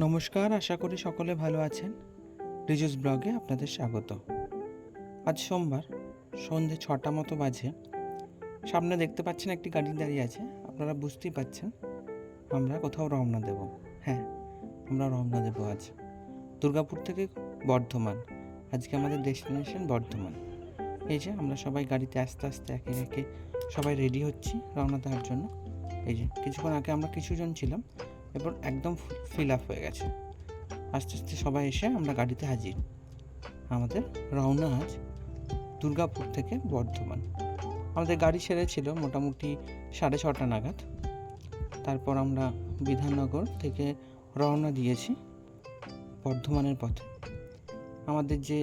নমস্কার, আশা করি সকলে ভালো আছেন। রিজুস ব্লগে আপনাদের স্বাগত। আজ সোমবার সন্ধে 6টা মতো বাজে। সামনে দেখতে পাচ্ছেন একটি গাড়ি দাঁড়িয়ে আছে। আপনারা বুঝতেই পাচ্ছেন আমরা কোথাও রওনা দেব। হ্যাঁ, আমরা রওনা দেব আজ দুর্গাপুর থেকে বর্ধমান। আজকে আমাদের ডেস্টিনেশন বর্ধমান। এই যে আমরা সবাই গাড়িতে আস্তে আস্তে একে একে সবাই রেডি হচ্ছি রওনা দেওয়ার জন্য। এই যে কিছুক্ষণ আগে আমরা কিছুজন ছিলাম, এরপর একদম ফিল আপ হয়ে গেছে। আস্তে আস্তে সবাই এসে আমরা গাড়িতে হাজির। আমাদের রওনা আজ দুর্গাপুর থেকে বর্ধমান। আমাদের গাড়ি ছেড়েছিল মোটামুটি 6:30 নাগাদ। তারপর আমরা বিধাননগর থেকে রওনা দিয়েছি বর্ধমানের পথে। আমাদের যে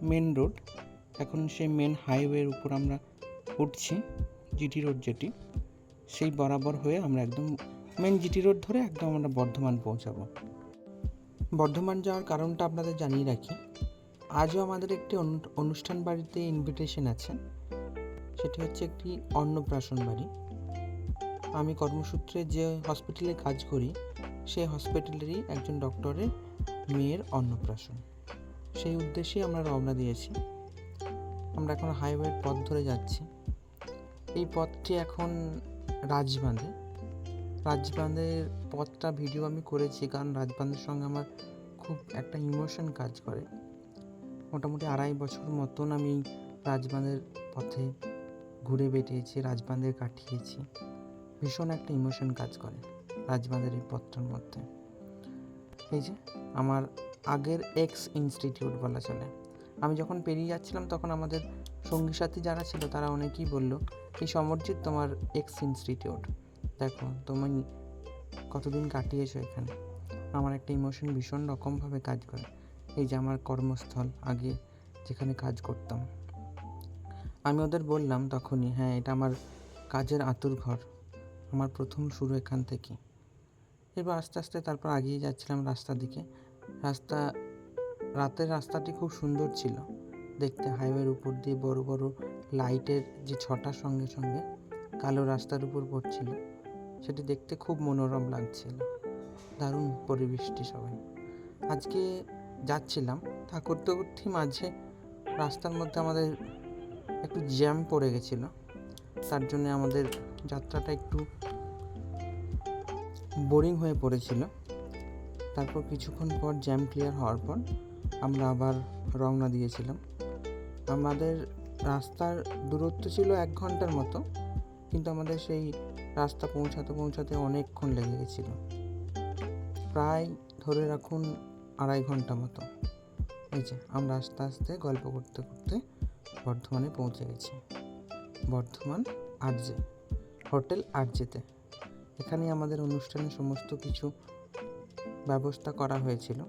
মেন রোড, এখন সেই মেন হাইওয়ের উপর আমরা উঠছি, জিটি রোড যেটি, সেই বরাবর হয়ে আমরা একদম মেন জিটি রোড ধরে একদম আমরা বর্ধমান পৌঁছাবো। বর্ধমান যাওয়ার কারণটা আপনাদের জানিয়ে রাখি, আজও আমাদের একটি অনুষ্ঠান বাড়িতে ইনভিটেশন আছে। সেটি হচ্ছে একটি অন্নপ্রাশন বাড়ি। আমি কর্মসূত্রে যে হসপিটালে কাজ করি, সেই হসপিটালেরই একজন ডক্টরের মেয়ের অন্নপ্রাশন। সেই উদ্দেশ্যেই আমরা রওনা দিয়েছি। আমরা এখন হাইওয়ের পথ ধরে যাচ্ছি। এই পথটি এখন রাজবাঁধের পথটা ভিডিও আমি করেছি, কারণ রাজবাঁধের সঙ্গে আমার খুব একটা ইমোশন কাজ করে। মোটামুটি 2.5 বছর মতন আমি রাজবাঁধের পথে ঘুরে বেড়িয়েছি, রাজবাঁধে কাটিয়েছি। ভীষণ একটা ইমোশন কাজ করে রাজবাঁধের এই পথটার মধ্যে। এই যে আমার আগের এক্স ইনস্টিটিউট বলা চলে। আমি যখন পেরিয়ে যাচ্ছিলাম তখন আমাদের সঙ্গী সাথী যারা ছিল তারা অনেকেই বললো, এই সমরজিৎ তোমার এক্স ইনস্টিটিউট, দেখো তুমি কতদিন কাটিয়েছো এখানে। আমার একটা ইমোশন ভীষণ রকমভাবে কাজ করে। এই যে আমার কর্মস্থল, আগে যেখানে কাজ করতাম, আমি ওদের বললাম তখনই, হ্যাঁ এটা আমার কাজের আতুর ঘর, আমার প্রথম শুরু এখান থেকে। এবার আস্তে আস্তে তারপর এগিয়ে যাচ্ছিলাম রাস্তার দিকে। রাতের রাস্তাটি খুব সুন্দর ছিল দেখতে। হাইওয়ের উপর দিয়ে বড় বড় লাইটের যে ছটার সঙ্গে সঙ্গে কালো রাস্তার উপর পড়ছিল, সেটি দেখতে খুব মনোরম লাগছিল। দারুণ পরিবেশটি। সবাই আজকে যাচ্ছিলাম, তা করতে করতেই মাঝে রাস্তার মধ্যে আমাদের একটু জ্যাম পড়ে গেছিলো। তার জন্য আমাদের যাত্রাটা একটু বোরিং হয়ে পড়েছিল। তারপর কিছুক্ষণ পর জ্যাম ক্লিয়ার হওয়ার পর আমরা আবার রওনা দিয়েছিলাম। আমাদের রাস্তার দূরত্ব ছিল 1 ঘন্টার মতো, কিন্তু আমাদের সেই রাস্তা পৌঁছাতে অনেকক্ষণ লেগে গেছিলো। প্রায় ধরে রাখুন 2.5 ঘন্টা মতো। এই যে আমরা আস্তে আস্তে গল্প করতে করতে বর্ধমানে পৌঁছে গেছি। বর্ধমান আরজে, হোটেল আরজেতে। এখানেই আমাদের অনুষ্ঠানের সমস্ত কিছু ব্যবস্থা করা হয়েছিল।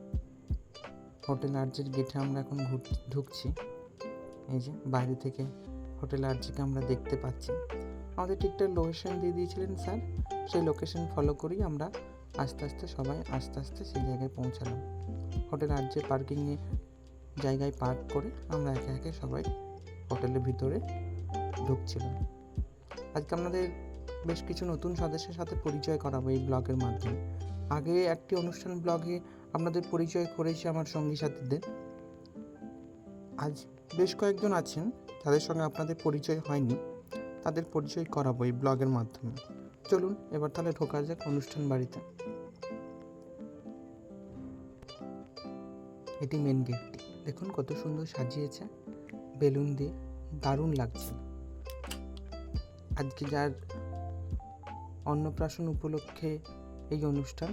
হোটেল আরজের গেটে আমরা এখন ঢুকছি। এই যে বাইরে থেকে হোটেল আরজেকে আমরা দেখতে পাচ্ছি। আমাদের ঠিকঠাক লোকেশন দিয়ে দিয়েছিলেন স্যার, সেই লোকেশন ফলো করেই আমরা আস্তে আস্তে সেই জায়গায় পৌঁছালাম। হোটেল আরজে পার্কিংয়ে জায়গায় পার্ক করে আমরা একে একে সবাই হোটেলের ভিতরে ঢুকছিলাম। আজকে আপনাদের বেশ কিছু নতুন সদস্যের সাথে পরিচয় করাবো এই ব্লগের মাধ্যমে। আগে একটি অনুষ্ঠান ব্লগে আপনাদের পরিচয় করেছি আমার সঙ্গী সাথীদের। আজ বেশ কয়েকজন আছেন যাদের সঙ্গে আপনাদের পরিচয় হয়নি, তাদের পরিচয় করাবো এই ব্লগের মাধ্যমে। চলুন এবার তাহলে ঢোকা যাক অনুষ্ঠান বাড়িতে। এটি মেন গেটটি, দেখুন কত সুন্দর সাজিয়েছে বেলুন দিয়ে, দারুণ লাগছে। আজকে যার অন্নপ্রাশন উপলক্ষে এই অনুষ্ঠান,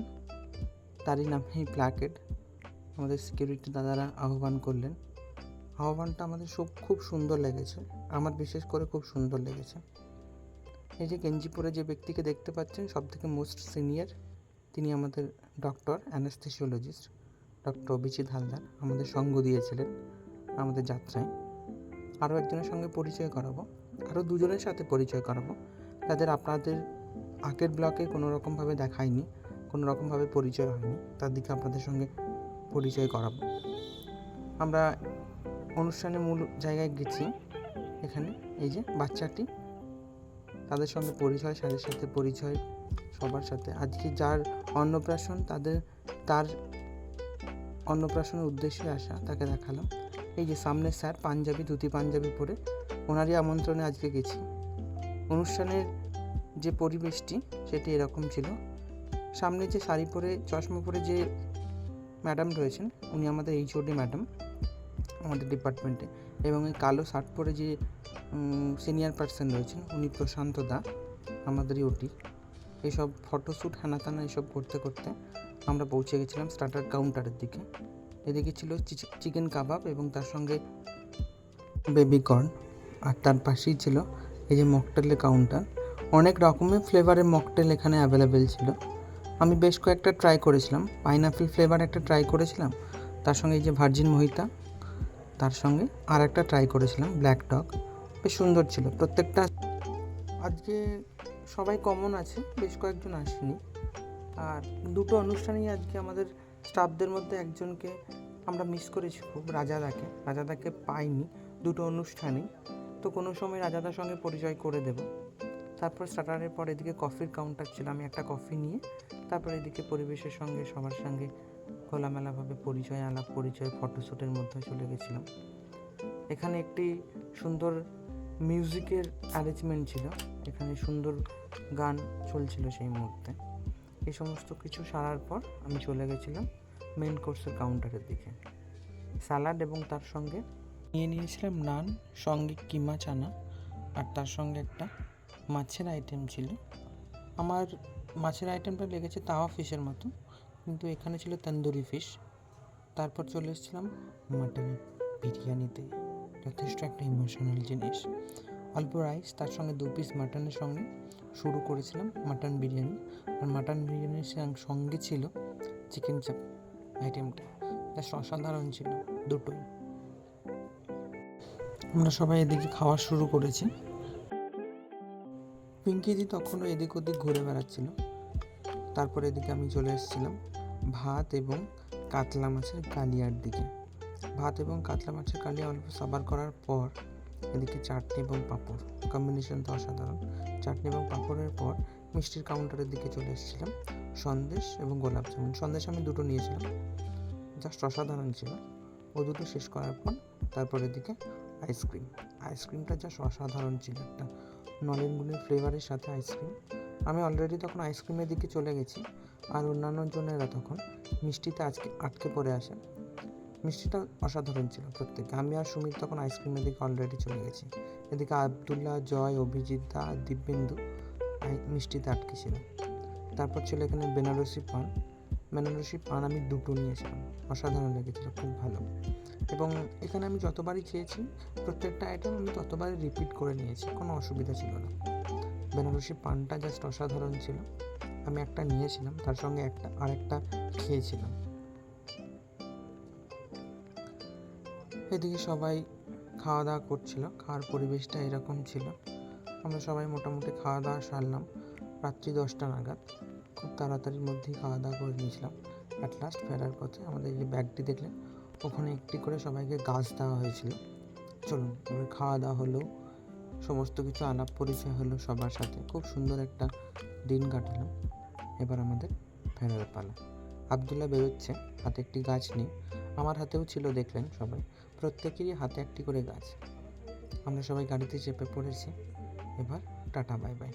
তারই নামে প্ল্যাকেট আমাদের সিকিউরিটি দাদারা আহ্বান করলেন। আহ্বানটা আমাদের সব খুব সুন্দর লেগেছে, আমার বিশেষ করে খুব সুন্দর লেগেছে। এই যে গেঞ্জি পরে যে ব্যক্তিকে দেখতে পাচ্ছেন, সব থেকে মোস্ট সিনিয়র, তিনি আমাদের doctor anaesthesiologist doctor Abhijit Haldar আমাদের সঙ্গ দিয়েছিলেন আমাদের যাত্রায়। আরও একজনের সঙ্গে পরিচয় করাবো, আরও 2 জনের সাথে পরিচয় করাবো যাদের আপনাদের আগের ব্লকে কোনো রকমভাবে দেখায়নি, কোনো রকমভাবে পরিচয় হয়নি, তার দিকে আপনাদের সঙ্গে পরিচয় করাবো। আমরা অনুষ্ঠানের মূল জায়গায় গেছি। এখানে এই যে বাচ্চাটি, তাদের সঙ্গে পরিচয়, স্যারের সাথে পরিচয়, সবার সাথে। আজকে যার অন্নপ্রাশন তার অন্নপ্রাশনের উদ্দেশ্যে আসা, তাকে দেখালাম। এই যে সামনে স্যার ধুতি পাঞ্জাবি পরে, ওনারই আমন্ত্রণে আজকে গেছি। অনুষ্ঠানের যে পরিবেশটি সেটি এরকম ছিল। সামনে যে শাড়ি পরে চশমা পরে যে ম্যাডাম রয়েছেন, উনি আমাদের এইচওডি ম্যাডাম আমাদের ডিপার্টমেন্টে, এবং এই কালো শার্ট পরে যে সিনিয়র পার্সন রয়েছেন, উনি প্রশান্ত দা, আমাদেরই ওটি। এইসব ফটোশ্যুট হ্যানাতানা এসব করতে করতে আমরা পৌঁছে গেছিলাম স্টার্টার কাউন্টারের দিকে। এদিকে ছিল চিকেন কাবাব এবং তার সঙ্গে বেবি কর্ন, আর তার পাশেই ছিল এই যে মকটেলের কাউন্টার। অনেক রকমের ফ্লেভারের মকটেল এখানে অ্যাভেলেবেল ছিল। আমি বেশ কয়েকটা ট্রাই করেছিলাম। পাইনাপেল ফ্লেভার একটা ট্রাই করেছিলাম, তার সঙ্গে এই যে ভার্জিন মোহিতা, তার সঙ্গে আর একটা ট্রাই করেছিলাম ব্ল্যাক ডগ। বেশ সুন্দর ছিল প্রত্যেকটা। আজকে সবাই কমন আছে, বেশ কয়েকজন আসেনি। আর দুটো অনুষ্ঠানেই আজকে আমাদের স্টাফদের মধ্যে একজনকে আমরা মিস করেছি খুব, রাজাদাকে পাইনি দুটো অনুষ্ঠানেই। তো কোনো সময় রাজাদার সঙ্গে পরিচয় করে দেব। তারপর স্টার্টারের পর এদিকে কফির কাউন্টার ছিল, আমি একটা কফি নিয়ে তারপর এদিকে পরিবেশের সঙ্গে সবার সঙ্গে খোলামেলাভাবে আলাপ পরিচয় ফটোশ্যুটের মধ্যে চলে গেছিলাম। এখানে একটি সুন্দর মিউজিকের অ্যারেঞ্জমেন্ট ছিল, এখানে সুন্দর গান চলছিল সেই মুহূর্তে। এই সমস্ত কিছু সারার পর আমি চলে গেছিলাম মেন কোর্সের কাউন্টারের দিকে। স্যালাড এবং তার সঙ্গে নিয়েছিলাম নান, সঙ্গে কিমা চানা, আর তার সঙ্গে একটা মাছের আইটেম ছিল। আমার মাছের আইটেমটা লেগেছে তাওয়া ফিশের মতো, কিন্তু এখানে ছিল তন্দুরি ফিশ। তারপর চলে এসেছিলাম মাটন বিরিয়ানিতে, যথেষ্ট একটা ইমোশনাল জিনিস। অল্প রাইস, তার সঙ্গে 2 পিস মাটনের সঙ্গে শুরু করেছিলাম মাটন বিরিয়ানি। আর মাটন বিরিয়ানির সঙ্গে ছিল চিকেন চাপ আইটেমটা, জাস্ট অসাধারণ ছিল দুটোই। আমরা সবাই এদিকে খাওয়া শুরু করেছি। পিঙ্কিদি তখনও এদিক ওদিক ঘুরে বেড়াচ্ছিল। তারপরে এদিকে আমি চলে এসেছিলাম ভাত এবং কাতলা মাছের কালিয়ার দিকে। ভাত এবং কাতলা মাছের কালিয়া অল্প সাবার করার পর এদিকে চাটনি এবং পাঁপড়, কম্বিনেশন তো অসাধারণ। চাটনি এবং পাঁপড়ের পর মিষ্টির কাউন্টারের দিকে চলে এসেছিলাম, সন্দেশ এবং গোলাপ জামুন। সন্দেশ আমি দুটো নিয়েছিলাম, জাস্ট অসাধারণ ছিল। ও দুটো শেষ করার পর তারপর এদিকে আইসক্রিমটা জাস্ট অসাধারণ ছিল, একটা নলেনগুলির ফ্লেভারের সাথে আইসক্রিম। আমি অলরেডি তখন আইসক্রিমের দিকে চলে গেছি, আর অন্যান্য জনেরা তখন মিষ্টিতে আটকে পড়ে আসে। মিষ্টিটা অসাধারণ ছিল প্রত্যেকে। আমি আর সুমিত তখন আইসক্রিমের দিকে অলরেডি চলে গেছি। এদিকে আবদুল্লাহ, জয়, অভিজিৎ দা আর দিব্যেন্দু মিষ্টিতে আটকে ছিল। তারপর ছিল এখানে বেনারসি পান আমি দুটো নিয়েছিলাম, অসাধারণ লেগেছিল, খুব ভালো। এবং এখানে আমি যতবারই খেয়েছি প্রত্যেকটা আইটেম আমি ততবারই রিপিট করে নিয়েছি, কোনো অসুবিধা ছিল না। বেনারসি পানটা জাস্ট অসাধারণ ছিল, আমি একটা নিয়েছিলাম, তার সঙ্গে আরেকটা খেয়েছিলাম। এদিকে সবাই খাওয়া দাওয়া করছিল, খাওয়ার পরিবেশটা এরকম ছিল। আমরা সবাই মোটামুটি খাওয়া দাওয়া সারলাম রাত্রি 10টা নাগাদ। খুব তাড়াতাড়ির মধ্যেই খাওয়া দাওয়া করে নিয়েছিলাম। অ্যাট লাস্ট ফেরার পথে আমাদের যে ব্যাগটি দেখলেন, ওখানে একটি করে সবাইকে গাছ দেওয়া হয়েছিল। চলুন এবার খাওয়া দাওয়া হলো, সমস্ত কিছু আলাপ পরিচয় হলো সবার সাথে, খুব সুন্দর একটা দিন কাটালাম। এবার আমাদের ফেরার পালা। আবদুল্লাহ বেরোচ্ছে হাতে একটি গাছ নিয়ে, আমার হাতেও ছিল, দেখলেন সবাই, প্রত্যেকেরই হাতে একটি করে গাছ। আমরা সবাই গাড়িতে চেপে পড়েছি। এবার টাটা বাই বাই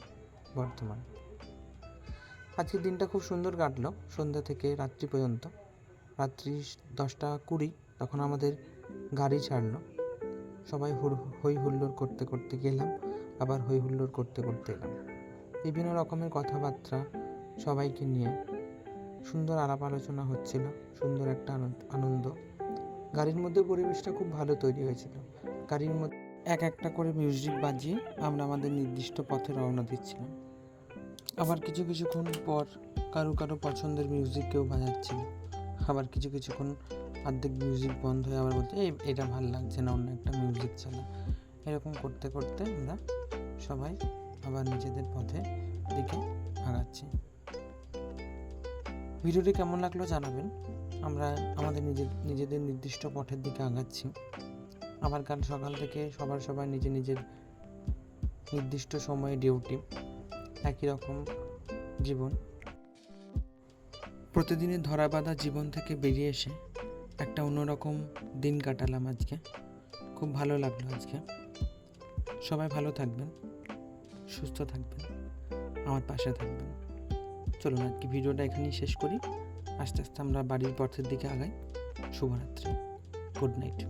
বর্ধমান। আজকের দিনটা খুব সুন্দর কাটলো, সন্ধ্যা থেকে রাত্রি পর্যন্ত। রাত্রি 10টা 20 তখন আমাদের গাড়ি ছাড়লো। সবাই হই হুল্লোড় করতে করতে গেলাম, আবার হই হুল্লোড় করতে করতে এলাম। বিভিন্ন রকমের কথাবার্তা সবাইকে নিয়ে সুন্দর আলাপ আলোচনা হচ্ছিল, সুন্দর একটা আনন্দ। গাড়ির মধ্যে পরিবেশটা খুব ভালো তৈরি হয়েছিল। গাড়ির মধ্যে একটা করে মিউজিক বাজিয়ে আমরা আমাদের নির্দিষ্ট পথে রওনা দিচ্ছিলাম। আবার কিছুক্ষণ পর কারো পছন্দের মিউজিক কেউ বাজাচ্ছিল, আবার কিছুক্ষণ অর্ধেক মিউজিক বন্ধ হয়ে আবার বলতে এটা ভালো লাগছে না, অন্য একটা মিউজিক চালা। এরকম করতে করতে আমরা সবাই আবার নিজেদের পথে দিকে আগাচ্ছি। ভিডিওটি কেমন লাগলো জানাবেন। আমরা আমাদের নিজেদের নির্দিষ্ট পথের দিকে আগাচ্ছি। আবার কাল সকাল থেকে সবাই নিজের নির্দিষ্ট সময়ে ডিউটি, একই রকম জীবন। প্রতিদিনের ধরাবাঁধা জীবন থেকে বেরিয়ে এসে একটা অন্যরকম দিন কাটালাম আজকে। খুব ভালো লাগলো আজকে। সবাই ভালো থাকবেন, সুস্থ থাকবেন, আমার পাশে থাকবেন। চলুন আজকে ভিডিওটা এখানেই শেষ করি। আস্তে আস্তে আমরা বাড়ির পথের দিকে আগাই। শুভরাত্রি, গুড নাইট।